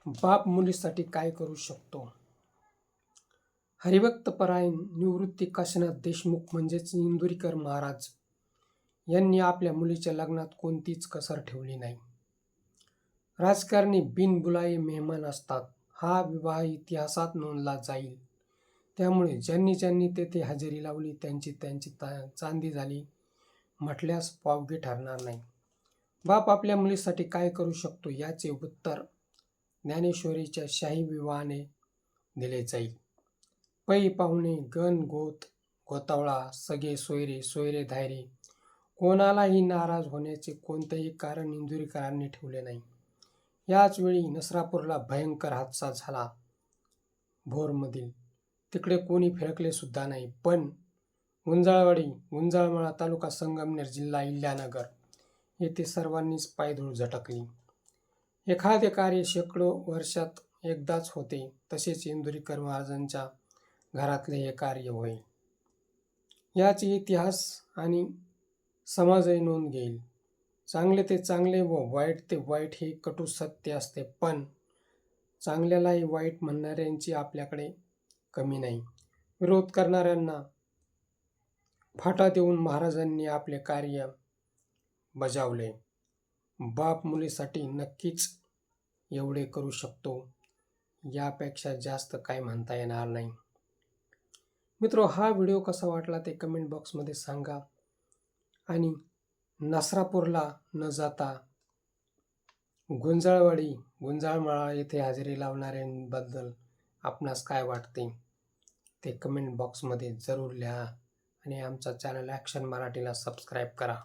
बाप मुलीसाठी काय करू शकतो? हरिभक्तपरायण निवृत्ती काशीनाथ देशमुख म्हणजेच इंदुरीकर महाराज यांनी आपल्या मुलीच्या लग्नात कोणतीच कसर ठेवली नाही. राजकारणी बिनबुलाये मेहमान असतात, हा विवाह इतिहासात नोंदला जाईल. त्यामुळे ज्यांनी ज्यांनी तेथे हजेरी लावली त्यांची त्यांची चांदी झाली म्हटल्यास वावगे ठरणार नाही. बाप आपल्या मुलीसाठी काय करू शकतो याचे उत्तर ज्ञानेश्वरीच्या शाही विवाहाने दिले जाईल. पै पाहुणे, गण गोत गोतावळा, सगळे सोयरे सोयरे धायरे कोणालाही नाराज होण्याचे कोणतेही कारण इंदुरीकरांनी ठेवले नाही. याच वेळी नसरापूरला भयंकर हादसा झाला. भोरमधील तिकडे कोणी फिरकले सुद्धा नाही. पण गुंजाळवाडी, गुंजाळमळा तालुका संगमनेर जिल्हा इल्यानगर येथे सर्वांनीच पायधूळ झटकली. एखादे कार्य शेकडो वर्षात एकदाच होते, तसेच इंदुरीकर महाराजांच्या घरातले हे कार्य होय. याचे इतिहास आणि समाजही नोंद घेईल. चांगले ते चांगले व वाईट ते वाईट हे कटू सत्य असते, पण चांगल्यालाही वाईट म्हणणाऱ्यांची आपल्याकडे कमी नाही. विरोध करणाऱ्यांना फाटा देऊन महाराजांनी आपले कार्य बजावले. बाप मुलीसाठी नक्कीच एवढे करू शकतो, यापेक्षा जास्त काय म्हणता येणार नाही. मित्रो, हा व्हिडिओ कसा वाटला ते कमेंट बॉक्समध्ये सांगा. आणि नसरापूरला न जाता गुंजाळवाडी, गुंजाळमळा येथे हजेरी लावणाऱ्यांबद्दल आपणास काय वाटते ते कमेंट बॉक्समध्ये जरूर लिहा. आणि आमचा चॅनल ॲक्शन मराठीला सबस्क्राईब करा.